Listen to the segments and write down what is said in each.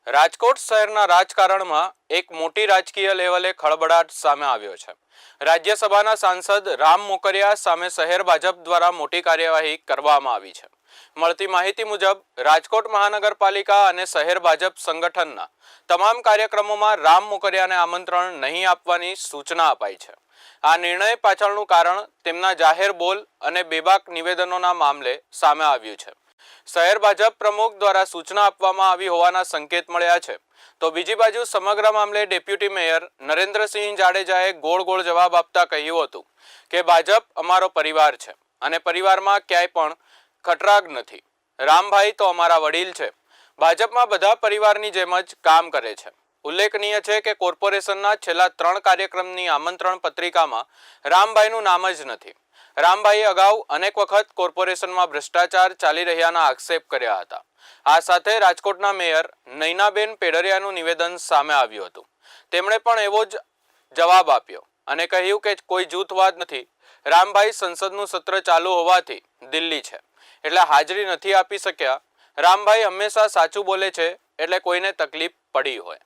રાજકોટ શહેરના રાજકારણમાં એક મોટી રાજકીય લેવલે ખળબળાટ સામે આવ્યો છે। રાજ્યસભાના સાંસદ રામ મોકરિયા સામે શહેર ભાજપ દ્વારા મોટી કાર્યવાહી કરવામાં આવી છે। મળતી માહિતી મુજબ રાજકોટ મહાનગરપાલિકા અને શહેર ભાજપ સંગઠનના તમામ કાર્યક્રમોમાં રામ મોકરિયાને આમંત્રણ નહીં આપવાની સૂચના અપાઈ છે। આ નિર્ણય પાછળનું કારણ તેમના જાહેર બોલ અને બેબાક નિવેદનોના મામલે સામે આવ્યું છે। શહેર ભાજપ પ્રમુખ દ્વારા સૂચના આપવામાં આવી હોવાના સંકેત મળ્યા છે, તો બીજી બાજુ સમગ્ર મામલે ડેપ્યુટી મેયર નરેન્દ્રસિંહ જાડેજાએ ગોળ જવાબ આપતા કહ્યું હતું કે ભાજપ અમારો પરિવાર છે અને પરિવારમાં ક્યાંય પણ ખટરાગ નથી। રામભાઈ તો અમારા વડીલ છે। ભાજપમાં બધા પરિવારની જેમ જ કામ કરે છે। ઉલ્લેખનીય છે કે કોર્પોરેશનના છેલ્લા 3 કાર્યક્રમની આમંત્રણ પત્રિકામાં રામભાઈનું નામ જ નથી। રામભાઈએ અગાઉ અનેક વખત કોર્પોરેશનમાં ભ્રષ્ટાચાર ચાલી રહ્યાના આક્ષેપ કર્યા હતા। આ સાથે રાજકોટના મેયર નૈનાબેન પેડરિયાનું નિવેદન સામે આવ્યું હતું। તેમણે પણ એવો જ જવાબ આપ્યો અને કહ્યું કે કોઈ જૂથવાદ નથી। રામભાઈ સંસદનું સત્ર ચાલુ હોવાથી દિલ્હી છે એટલે હાજરી નથી આપી શક્યા। રામભાઈ હંમેશા સાચું બોલે છે એટલે કોઈને તકલીફ પડી હોય।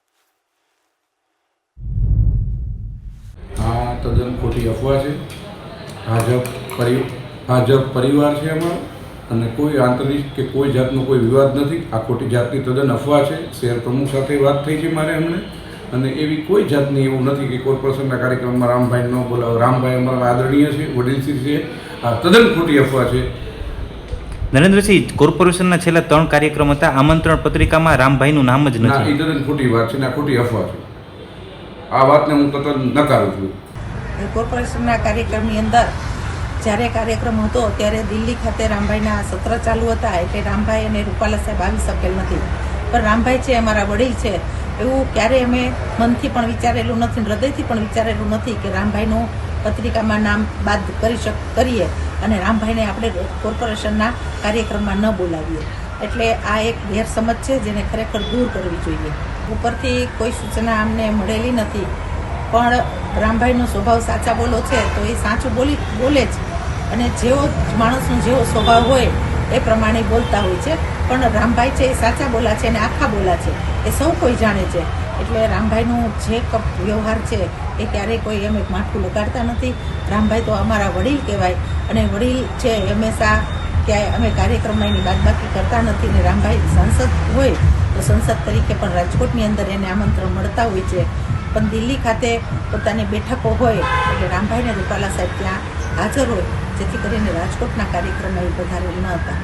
આ તદ્દન ખોટી અફવા છે। ભાજપ પરિવાર છે અમારો અને કોઈ આંતરિક કે કોઈ જાતનો કોઈ વિવાદ નથી। આ ખોટી જાતની તદ્દન અફવા છે। શહેર પ્રમુખ સાથે વાત થઈ છે મારે હમણાં, અને એવી કોઈ જાતની એવું નથી કે કોર્પોરેશનના કાર્યક્રમમાં રામભાઈ ન બોલાવો। રામભાઈ અમારા આદરણીય છે, વડીલશ્રી છે। આ તદ્દન ખોટી અફવા છે। નરેન્દ્રસિંહ, કોર્પોરેશનના છેલ્લા 3 કાર્યક્રમ હતા, આમંત્રણ પત્રિકામાં રામભાઈનું નામ જ ના, નથી। એ તદ્દન ખોટી વાત છે ને આ ખોટી અફવા છે। આ વાતને હું તદ્દન નકારું છું। કોર્પોરેશનના કાર્યક્રમની અંદર જ્યારે કાર્યક્રમ હતો ત્યારે દિલ્હી ખાતે રામભાઈના સત્ર ચાલુ હતા, એટલે રામભાઈ અને રૂપાલા સાહેબ આવી શકેલ નથી। પણ રામભાઈ છે અમારા વડીલ છે, એવું ક્યારેય અમે મનથી પણ વિચારેલું નથી, હૃદયથી પણ વિચારેલું નથી કે રામભાઈનું પત્રિકામાં નામ બાદ કરીએ અને રામભાઈને આપણે કોર્પોરેશનના કાર્યક્રમમાં ન બોલાવીએ। એટલે આ એક ગેરસમજ છે જેને ખરેખર દૂર કરવી જોઈએ। ઉપરથી કોઈ સૂચના અમને મળેલી નથી, પણ રામભાઈનો સ્વભાવ સાચા બોલો છે તો એ સાચું બોલે જ, અને જેવો માણસનો જેવો સ્વભાવ હોય એ પ્રમાણે બોલતા હોય છે। પણ રામભાઈ છે એ સાચા બોલા છે અને આખા બોલા છે, એ સૌ કોઈ જાણે છે। એટલે રામભાઈનું જે વ્યવહાર છે એ ક્યારેય કોઈ અમે માઠું લગાડતા નથી। રામભાઈ તો અમારા વડીલ કહેવાય, અને વડીલ છે હંમેશા ક્યાંય અમે કાર્યક્રમમાં એની બાદબાકી કરતા નથી। ને રામભાઈ સાંસદ હોય તો સંસદ તરીકે પણ રાજકોટની અંદર એને આમંત્રણ મળતા હોય છે, પણ દિલ્હી ખાતે પોતાની બેઠકો હોય એટલે રામભાઈને રૂપાલા સાહેબ ત્યાં હાજર હોય, જેથી કરીને રાજકોટના કાર્યક્રમમાં એ પધારેલ ન હતા।